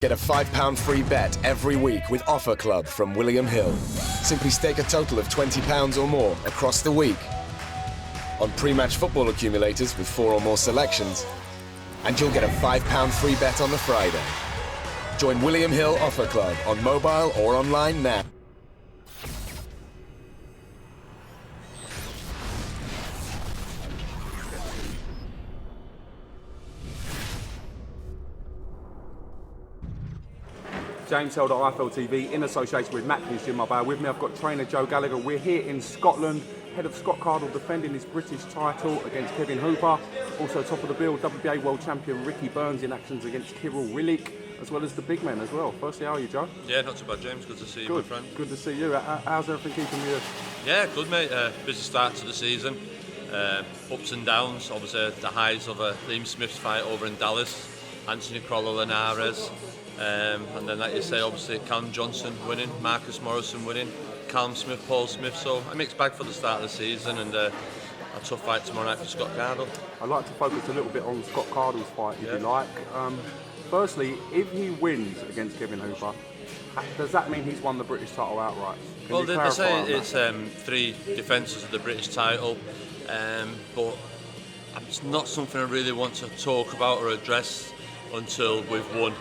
Get a £5 free bet every week with Offer Club from William Hill. Simply stake a total of £20 or more across the week on pre-match football accumulators with 4 or more selections, and you'll get a £5 free bet on the Friday. Join William Hill Offer Club on mobile or online now. James Held at IFL TV in association with Macklin's Gym Mobile. With me I've got trainer Joe Gallagher. We're here in Scotland. Head of Scott Cardle defending his British title against Kevin Hooper. Also top of the bill, WBA World Champion Ricky Burns in actions against Kirill Willick, as well as the big men as well. Firstly, how are you, Joe? Yeah, not too bad, James. Good to see you, my friend. Good to see you. How's everything keeping you? Yeah, good, mate. Busy start to the season. Ups and downs. Obviously, the highs of Liam Smith's fight over in Dallas. Anthony Crolla, Linares. And then, like you say, obviously Callum Johnson winning, Marcus Morrison winning, Callum Smith, Paul Smith. So a mixed bag for the start of the season, and a tough fight tomorrow night for Scott Cardle. I'd like to focus a little bit on Scott Cardle's fight, if you like. Firstly, if he wins against Kevin Hooper, does that mean he's won the British title outright? Well, they say it's 3 defences of the British title, but it's not something I really want to talk about or address until we've won.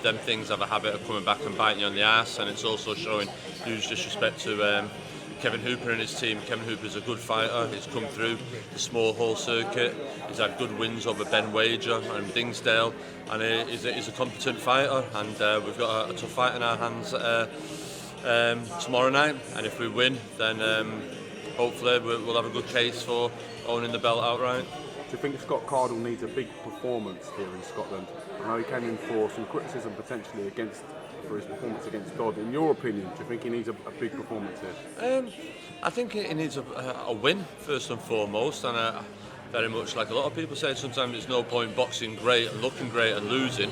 Them things have a habit of coming back and biting you on the arse, and it's also showing huge disrespect to Kevin Hooper and his team. Kevin Hooper's a good fighter. He's come through the small hall circuit. He's had good wins over Ben Wager and Dingsdale, and he's a competent fighter, and we've got a tough fight in our hands tomorrow night, and if we win, then hopefully we'll have a good case for owning the belt outright. Do you think Scott Cardle needs a big performance here in Scotland? I know he came in for some criticism potentially for his performance against Dodd. In your opinion, do you think he needs a big performance here? I think he needs a win first and foremost, and very much like a lot of people say, sometimes there's no point boxing great and looking great and losing.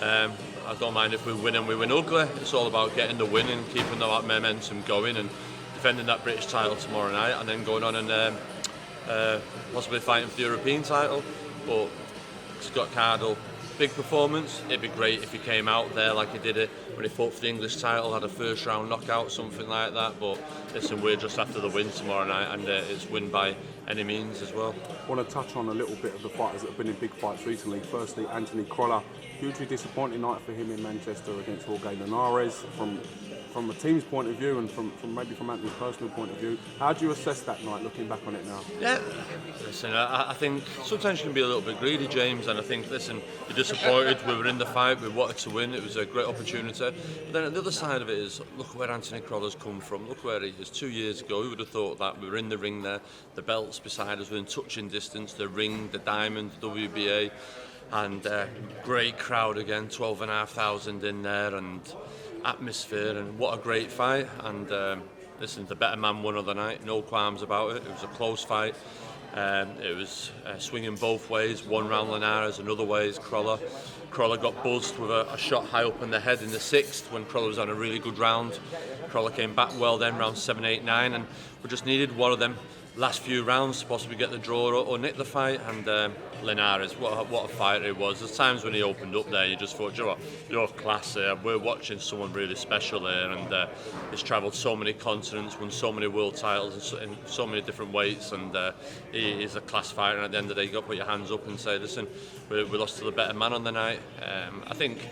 I don't mind if we win and we win ugly. It's all about getting the win and keeping that momentum going and defending that British title tomorrow night, and then going on and possibly fighting for the European title. But Scott Cardle, big performance. It'd be great if he came out there like he did it when he fought for the English title, had a first round knockout, something like that. But listen, we're just after the win tomorrow night, and it's win by any means as well. I want to touch on a little bit of the fighters that have been in big fights recently. Firstly, Anthony Crolla, hugely disappointing night for him in Manchester against Jorge Linares. From a team's point of view and from Anthony's personal point of view, how do you assess that night looking back on it now? Yeah, listen, I think sometimes you can be a little bit greedy, James, and I think, listen, you're disappointed. We were in the fight, we wanted to win, it was a great opportunity. But then the other side of it is, look where Anthony Crolla's come from, look where he is. 2 years ago, who would have thought that? We were in the ring there, the belts beside us were in touching distance, the ring, the diamond, the WBA, and great crowd again, 12,500 in there, and atmosphere, and what a great fight. And listen, the better man won other night, no qualms about it. It was a close fight. It was swinging both ways, one round Linares, another ways Crolla. Crolla got buzzed with a shot high up in the head in the 6th when Crolla was on a really good round. Crolla came back well then, round 7, 8, 9, and we just needed one of them last few rounds to possibly get the draw or nick the fight. And Linares, what a fighter he was. There's times when he opened up there, you just thought, you know what, you're class here. We're watching someone really special here, and he's travelled so many continents, won so many world titles in so many different weights, and he is a class fighter. And at the end of the day, you got to put your hands up and say, listen, we lost to the better man on the night. I think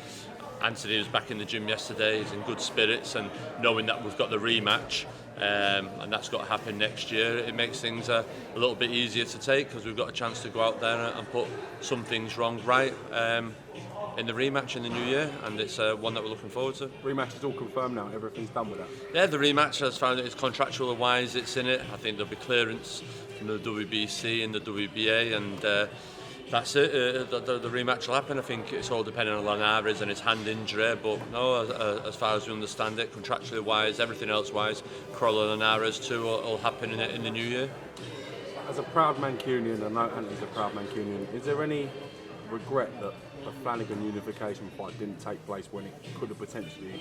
Anthony was back in the gym yesterday, he's in good spirits, and knowing that we've got the rematch, and that's got to happen next year, it makes things a little bit easier to take, because we've got a chance to go out there and put some things right in the rematch in the new year, and it's one that we're looking forward to. Rematch is all confirmed now, everything's done with that? Yeah, the rematch, as far as it's contractual wise, it's in it. I think there'll be clearance from the WBC and the WBA, and that's it. The rematch will happen. I think it's all depending on Linares and his hand injury, but no, as far as we understand it, contractually wise, everything else wise, Crolla and Linares too will happen in the new year. As a proud Mancunian, I know Anthony's a proud Mancunian, is there any regret that the Flanagan unification fight didn't take place when it could have potentially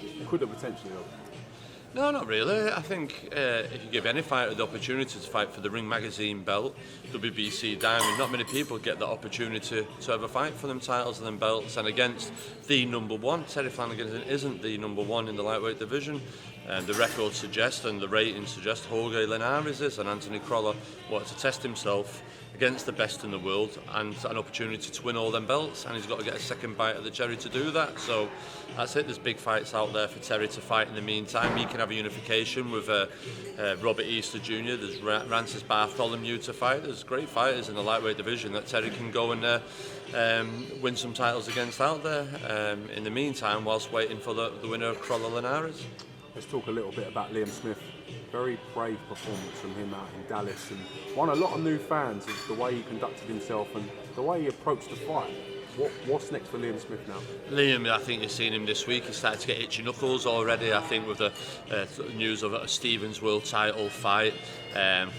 No, not really. I think if you give any fighter the opportunity to fight for the Ring Magazine belt, WBC Diamond, not many people get that opportunity to ever fight for them titles and them belts. And against the number one, Terry Flanagan isn't the number one in the lightweight division. And the records suggest and the ratings suggest Jorge Linares is, and Anthony Crolla wanted to test himself against the best in the world and an opportunity to win all them belts, and he's got to get a second bite of the cherry to do that. So that's it. There's big fights out there for Terry to fight in the meantime. He can have a unification with Robert Easter Jr. There's Rancis Bartholomew to fight. There's great fighters in the lightweight division that Terry can go and win some titles against out there in the meantime, whilst waiting for the winner of Crolla Linares. Let's talk a little bit about Liam Smith. Very brave performance from him out in Dallas, and won a lot of new fans of the way he conducted himself and the way he approached the fight. What's next for Liam Smith now? Liam, I think you've seen him this week. He started to get itchy knuckles already. I think with the news of a Stevens World Title fight, Liam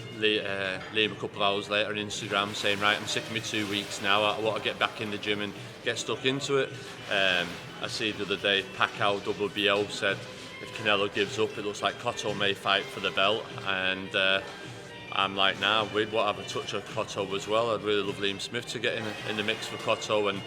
a couple of hours later on Instagram saying, right, I'm sick of me 2 weeks now. I want to get back in the gym and get stuck into it. I see the other day Pacquiao WBO said, if Canelo gives up, it looks like Cotto may fight for the belt, and I'm like, nah, we'd want to have a touch of Cotto as well. I'd really love Liam Smith to get in the mix for Cotto, and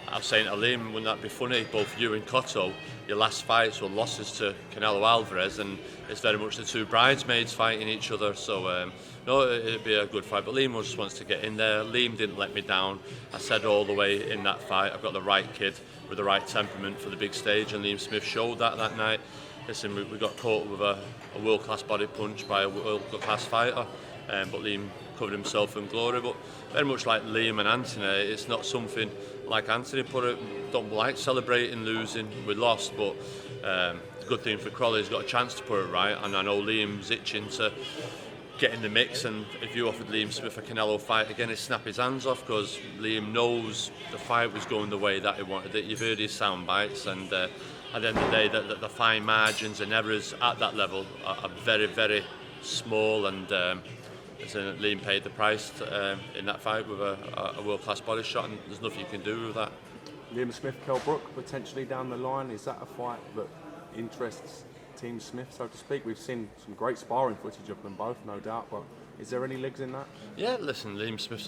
I was saying to Liam, wouldn't that be funny, both you and Cotto, your last fights were losses to Canelo Alvarez, and it's very much the two bridesmaids fighting each other, so no, it'd be a good fight, but Liam just wants to get in there. Liam didn't let me down. I said all the way in that fight, I've got the right kid with the right temperament for the big stage, and Liam Smith showed that night. Listen, we got caught with a world-class body punch by a world-class fighter, but Liam covered himself in glory. But very much like Liam and Anthony, it's not something like Anthony put it. Don't like celebrating losing. We lost, but the good thing for Crolla, he's got a chance to put it right, and I know Liam's itching to get in the mix, and if you offered Liam Smith a Canelo fight again, he'd snap his hands off, because Liam knows the fight was going the way that he wanted it. You've heard his sound bites, and at the end of the day, the fine margins and errors at that level are very, very small, and Liam paid the price in that fight with a world-class body shot, and there's nothing you can do with that. Liam Smith, Kell Brook, potentially down the line, is that a fight that interests Team Smith, so to speak? We've seen some great sparring footage of them both, no doubt, but is there any legs in that? Yeah, listen, Liam Smith's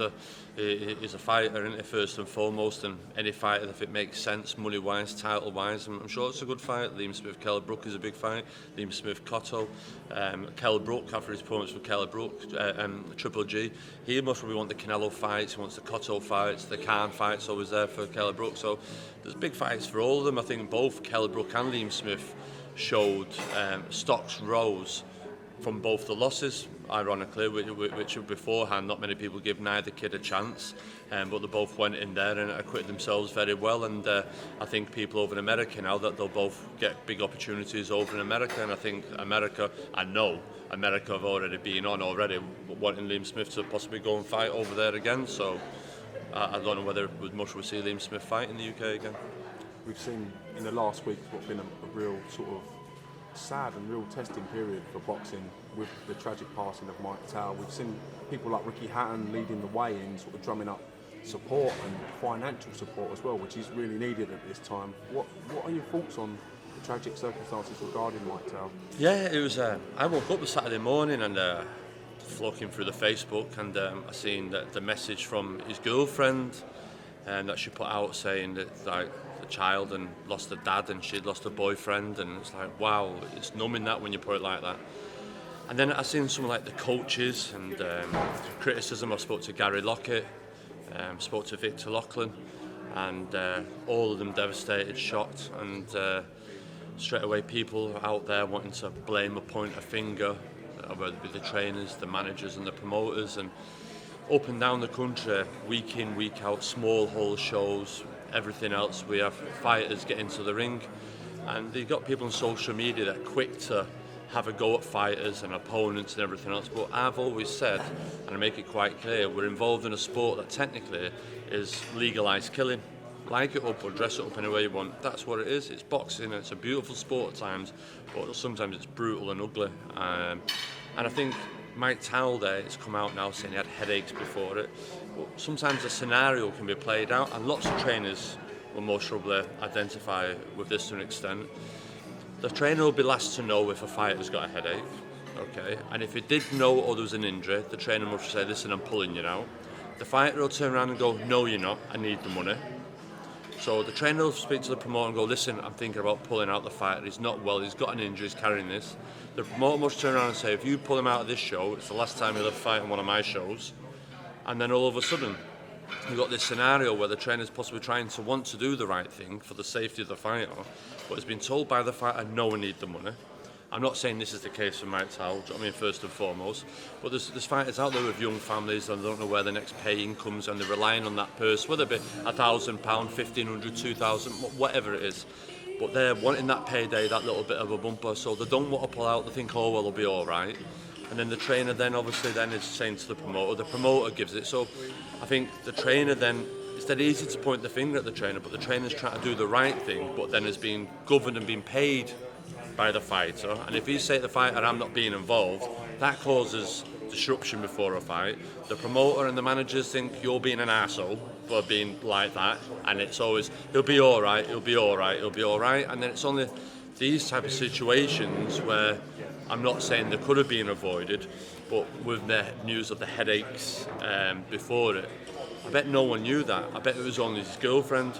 is a fighter, isn't he, first and foremost, and any fighter, if it makes sense, money-wise, title-wise, I'm sure it's a good fight. Liam Smith, Kell Brook is a big fight. Liam Smith, Cotto, Kell Brook, after his performance with Kell Brook, Triple G, he must really want the Canelo fights, he wants the Cotto fights, the Khan fights, always there for Kell Brook, so there's big fights for all of them. I think both Kell Brook and Liam Smith showed stocks rose from both the losses, ironically, which beforehand not many people give neither kid a chance, but they both went in there and acquitted themselves very well, and I think people over in America now that they'll both get big opportunities over in America, and I think America have already been on already wanting Liam Smith to possibly go and fight over there again, so I don't know whether much we'll see Liam Smith fight in the UK again. We've seen in the last week what's been a real sort of sad and real testing period for boxing with the tragic passing of Mike Towell. We've seen people like Ricky Hatton leading the way in, sort of drumming up support and financial support as well, which is really needed at this time. What are your thoughts on the tragic circumstances regarding Mike Towell? Yeah, it was. I woke up the Saturday morning and looking through the Facebook, and I seen the message from his girlfriend that she put out saying that like the child and lost her dad and she'd lost her boyfriend, and it's like, wow, it's numbing that when you put it like that. And then I seen some like the coaches and criticism. I spoke to Gary Lockett, spoke to Victor Loughlin, and all of them devastated, shocked, and straight away people out there wanting to blame or point a finger, whether it be the trainers, the managers and the promoters, and up and down the country, week in, week out, small hall shows, everything else, we have fighters get into the ring, and you've got people on social media that are quick to have a go at fighters and opponents and everything else, but I've always said, and I make it quite clear, we're involved in a sport that technically is legalised killing. Like it up or dress it up any way you want, that's what it is. It's boxing, it's a beautiful sport at times, but sometimes it's brutal and ugly, and I think Mike Towell there, it's come out now saying he had headaches before it, but sometimes the scenario can be played out, and lots of trainers will most probably identify with this to an extent. The trainer will be last to know if a fighter's got a headache, okay? And if he did know or there was an injury, the trainer must say, listen, I'm pulling you now. The fighter will turn around and go, no, you're not, I need the money. So the trainer will speak to the promoter and go, listen, I'm thinking about pulling out the fighter, he's not well, he's got an injury, he's carrying this. The promoter must turn around and say, if you pull him out of this show, it's the last time he'll ever fight on one of my shows. And then all of a sudden, you've got this scenario where the trainer's possibly trying to want to do the right thing for the safety of the fighter, but has been told by the fighter, no, I need the money. I'm not saying this is the case for Mike Towell, I mean, first and foremost, but there's fighters out there with young families and don't know where the next pay-in comes, and they're relying on that purse, whether it be £1,000, £1,500, £2,000, whatever it is. But they're wanting that payday, that little bit of a bumper, so they don't want to pull out, they think, oh, well, it'll be all right. And then the trainer then obviously then is saying to the promoter gives it. So I think the trainer then, it's dead easy to point the finger at the trainer, but the trainer's trying to do the right thing, but then is being governed and being paid by the fighter. And if you say to the fighter, I'm not being involved, that causes disruption before a fight. The promoter and the managers think you're being an arsehole for being like that, and it's always, he'll be all right, he'll be all right, he'll be all right. And then it's only these type of situations where I'm not saying they could have been avoided, but with the news of the headaches before it, I bet no one knew that. I bet it was only his girlfriend.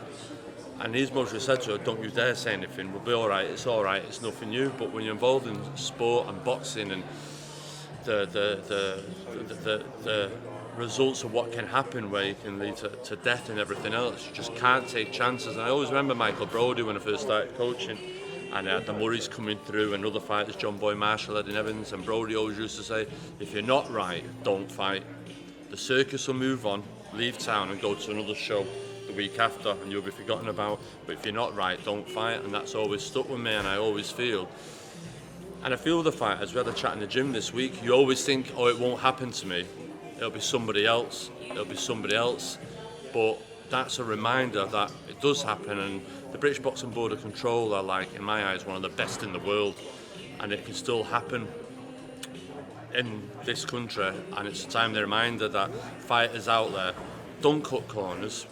And his mother said to her, don't you dare say anything, we'll be all right, it's nothing new. But when you're involved in sport and boxing and the results of what can happen where you can lead to death and everything else, you just can't take chances. And I always remember Michael Brodie when I first started coaching, and the Murrays coming through and other fighters, John Boy Marshall, Eddie Evans, and Brodie always used to say, if you're not right, don't fight. The circus will move on, leave town and go to another show the week after and you'll be forgotten about, but if you're not right, don't fight. And that's always stuck with me, and I always feel, and I feel with the fighters, we had a chat in the gym this week, you always think, oh, it won't happen to me, it'll be somebody else, but that's a reminder that it does happen. And the British Boxing Board of Control are, like, in my eyes, one of the best in the world, and it can still happen in this country. And it's a timely reminder that fighters out there, don't cut corners,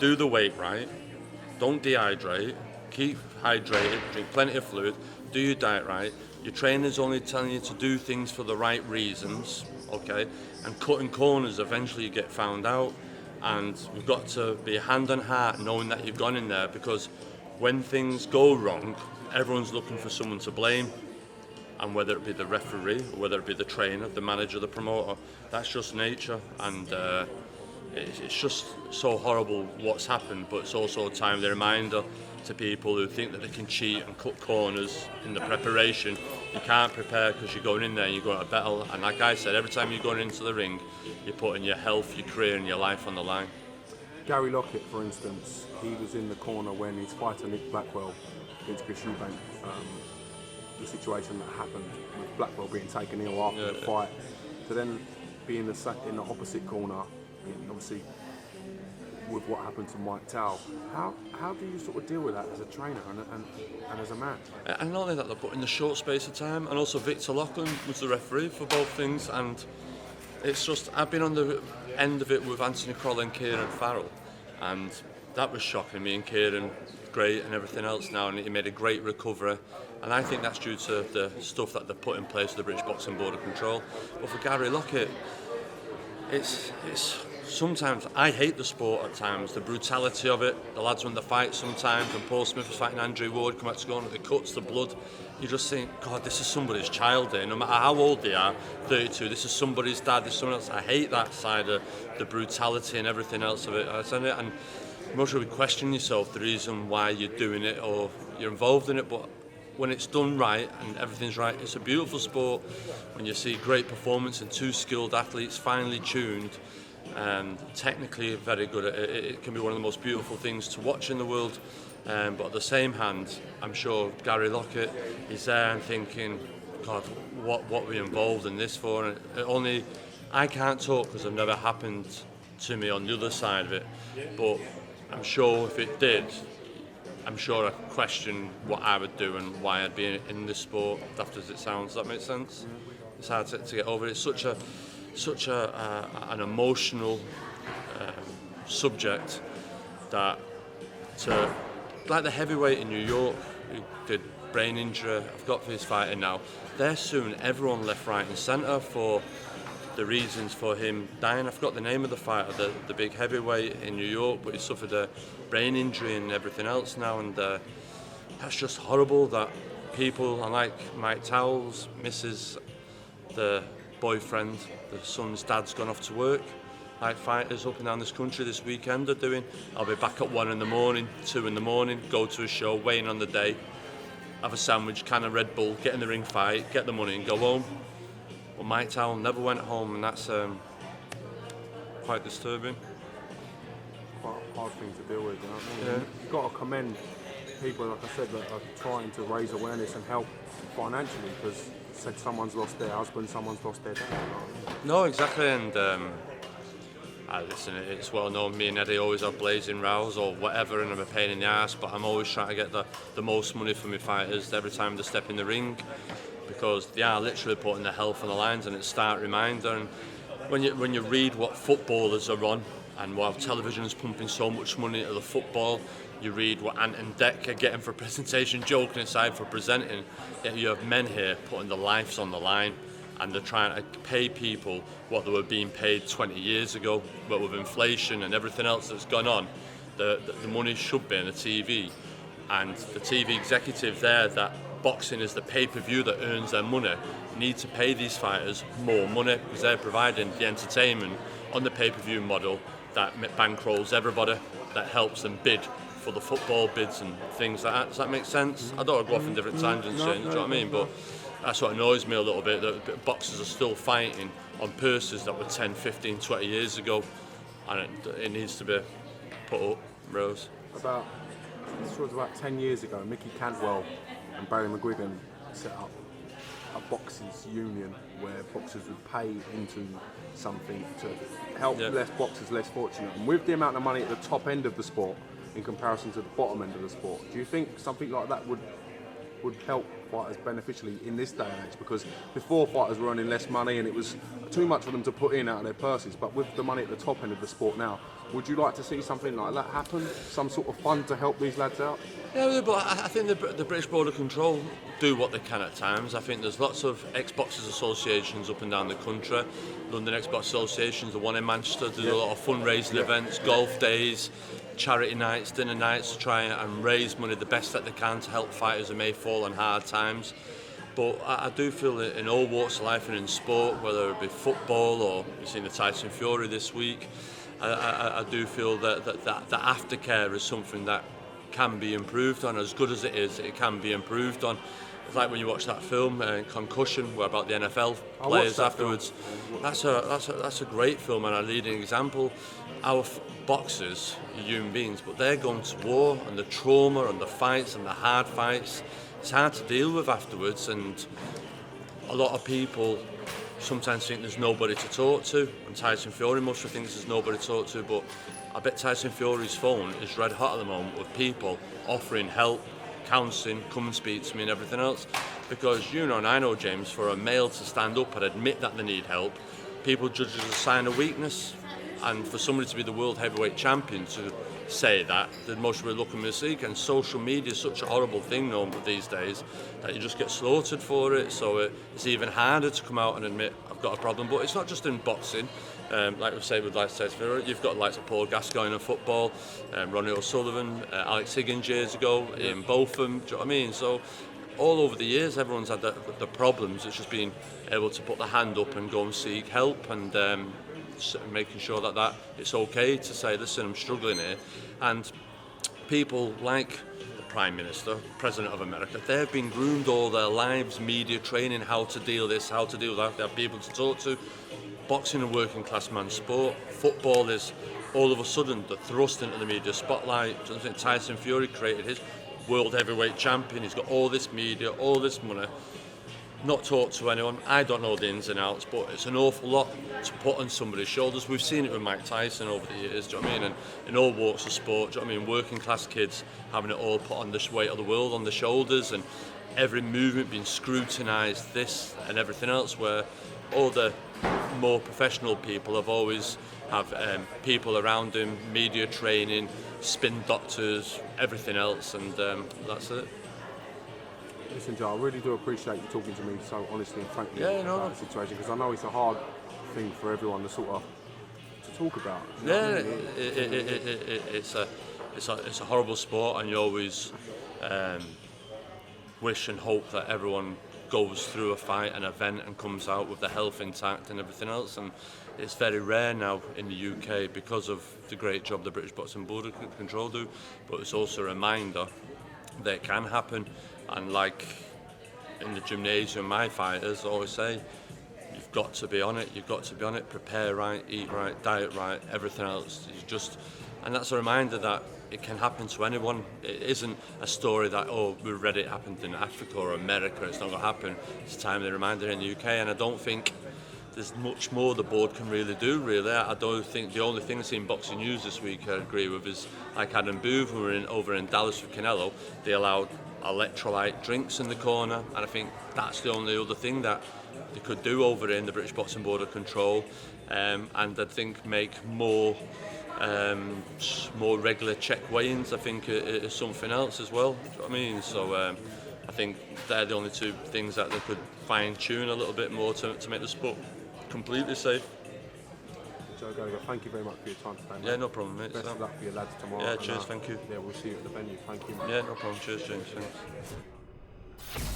do the weight right, don't dehydrate, keep hydrated, drink plenty of fluid, do your diet right. Your trainer's only telling you to do things for the right reasons, okay? And cutting corners, eventually you get found out. And you've got to be hand on heart knowing that you've gone in there, because when things go wrong, everyone's looking for someone to blame. And whether it be the referee, or whether it be the trainer, the manager, the promoter, that's just nature. And it's just so horrible what's happened, but it's also a timely reminder to people who think that they can cheat and cut corners in the preparation. You can't prepare because you're going in there and you're going to battle. And like I said, every time you're going into the ring, you're putting your health, your career and your life on the line. Gary Lockett, for instance, he was in the corner when his fighter Nick Blackwell against Chris Eubank, the situation that happened with Blackwell being taken ill after the fight, to then be in the opposite corner, obviously with what happened to Mike Towell. How do you sort of deal with that as a trainer and as a man? And not only that, but in the short space of time, and also Victor Loughlin was the referee for both things, and it's just, I've been on the end of it with Anthony Crolla and Kieran Farrell, and that was shocking. Me and Kieran, great and everything else now, and he made a great recovery, and I think that's due to the stuff that they've put in place with the British Boxing Board of Control. But for Gary Lockett, it's sometimes, I hate the sport at times, the brutality of it. The lads win the fight sometimes, when Paul Smith was fighting Andrew Ward, come out to go on, the cuts, the blood, you just think, God, this is somebody's child here, no matter how old they are, 32, this is somebody's dad, this is someone else. I hate that side of the brutality and everything else of it, and most of you question yourself the reason why you're doing it or you're involved in it, but when it's done right and everything's right, it's a beautiful sport. When you see great performance and two skilled athletes, finely tuned, and technically very good at it, it can be one of the most beautiful things to watch in the world. But at the same hand, I'm sure Gary Lockett is there and thinking, God, what were we involved in this for? And only I can't talk because it never happened to me on the other side of it. But I'm sure if it did, I'm sure I'd question what I would do and why I'd be in this sport, daft as it sounds. Does that make sense? It's hard to get over. It's such an emotional subject that, like the heavyweight in New York, who did brain injury. I've got for his fighting now. They're suing everyone left, right and centre for the reasons for him dying. I forgot the name of the fighter, the big heavyweight in New York, but he suffered a brain injury and everything else now, and that's just horrible that people, like Mike Towell's missus, the boyfriend, the son's dad's gone off to work, like fighters up and down this country this weekend are doing. I'll be back at 1 in the morning, 2 in the morning, go to a show, waiting on the day, have a sandwich, can of Red Bull, get in the ring fight, get the money and go home. Well, Mike Towell never went home, and that's quite disturbing. Quite a hard thing to deal with, you know what I mean? Yeah. You've got to commend people, like I said, that are trying to raise awareness and help financially, because said someone's lost their husband, someone's lost their dad. You know what I mean? No, exactly, and listen, it's well known, me and Eddie always have blazing rows or whatever, and I'm a pain in the ass, but I'm always trying to get the most money for my fighters every time they step in the ring, because they are literally putting their health on the lines, and it's a stark reminder. And when you read what footballers are on and while television's pumping so much money into the football, you read what Ant and Dec are getting for presentation, joking aside for presenting, yet you have men here putting their lives on the line, and they're trying to pay people what they were being paid 20 years ago, but with inflation and everything else that's gone on, the money should be on the TV, and the TV executive there, that boxing is the pay-per-view that earns their money, need to pay these fighters more money, because they're providing the entertainment on the pay-per-view model that bankrolls everybody, that helps them bid for the football bids and things like that. Does that make sense? I don't want to go off in different tangents, do you know what I mean? But that's what annoys me a little bit, that boxers are still fighting on purses that were 10, 15, 20 years ago, and it needs to be put up, Rose. About 10 years ago, Mickey Cantwell and Barry McGuigan set up a boxers union where boxers would pay into something to help less boxers less fortunate. And with the amount of money at the top end of the sport in comparison to the bottom end of the sport, do you think something like that would help fighters beneficially in this day and age? Because before, fighters were earning less money and it was too much for them to put in out of their purses, but with the money at the top end of the sport now, would you like to see something like that happen? Some sort of fund to help these lads out? Yeah, but I think the British Board of Control do what they can at times. I think there's lots of ex-boxers associations up and down the country. London Ex-Box Association's the one in Manchester, do a lot of fundraising events, golf days, charity nights, dinner nights, to try and raise money the best that they can to help fighters who may fall on hard times. But I do feel that in all walks of life and in sport, whether it be football or you've seen the Tyson Fury this week, I do feel that aftercare is something that can be improved on. As good as it is, it can be improved on. It's like when you watch that film, Concussion, where about the NFL players afterwards. That's a great film and a leading example. Our boxers are human beings, but they're going to war, and the trauma and the fights and the hard fights, it's hard to deal with afterwards, and a lot of people sometimes think there's nobody to talk to, and Tyson Fury must have thinks there's nobody to talk to, but I bet Tyson Fury's phone is red hot at the moment with people offering help, counselling, come and speak to me and everything else, because you know and I know, James, for a male to stand up and admit that they need help, people judge it as a sign of weakness, and for somebody to be the world heavyweight champion to say that, the most we're looking to seek, and social media is such a horrible thing known these days that you just get slaughtered for it, so it's even harder to come out and admit I've got a problem. But it's not just in boxing, like we say with Tyson Fury, you've got the likes of Paul Gascoigne in football, Ronnie O'Sullivan, Alex Higgins years ago, Ian Botham, do you know what I mean? So all over the years everyone's had the problems, it's just being able to put the hand up and go and seek help, and making sure that it's okay to say, listen, I'm struggling here. And people like the Prime Minister, President of America, they've been groomed all their lives, media training, how to deal this, how to deal that, they have people to talk to. Boxing a working class man's sport. Football is all of a sudden the thrust into the media spotlight. I think Tyson Fury created his world heavyweight champion, he's got all this media, all this money, not talk to anyone. I don't know the ins and outs, but it's an awful lot to put on somebody's shoulders. We've seen it with Mike Tyson over the years, do you know what I mean? And in all walks of sport, do you know what I mean? Working class kids having it all put on this weight of the world on their shoulders, and every movement being scrutinised, this and everything else, where all the more professional people have always have people around them, media training, spin doctors, everything else, and that's it. Listen, Joe, I really do appreciate you talking to me so honestly and frankly about the situation, because I know it's a hard thing for everyone to sort of to talk about. Yeah, it's a horrible sport, and you always wish and hope that everyone goes through a fight, an event, and comes out with their health intact and everything else. And it's very rare now in the UK because of the great job the British Boxing Border Control do. But it's also a reminder that it can happen. And like in the gymnasium, my fighters always say, you've got to be on it. You've got to be on it. Prepare right, eat right, diet right. Everything else is just. And that's a reminder that it can happen to anyone. It isn't a story that, oh, we read it happened in Africa or America, it's not going to happen. It's a timely reminder in the UK, and I don't think there's much more the board can really do, really. I don't think the only thing that's in Boxing News this week I agree with is, like Adam Booth, who were over in Dallas with Canelo, they allowed electrolyte drinks in the corner, and I think that's the only other thing that they could do over in the British Boxing Board of Control, and I think make more regular check weigh-ins, I think, is something else as well. Do you know what I mean? So I think they're the only two things that they could fine-tune a little bit more to make the sport completely safe. Joe Gallagher, thank you very much for your time today, mate. Yeah, no problem, mate. Best of luck for your lads tomorrow. Yeah, cheers, thank you. Yeah, we'll see you at the venue. Thank you, mate. Yeah, no problem. Cheers, James. Thanks.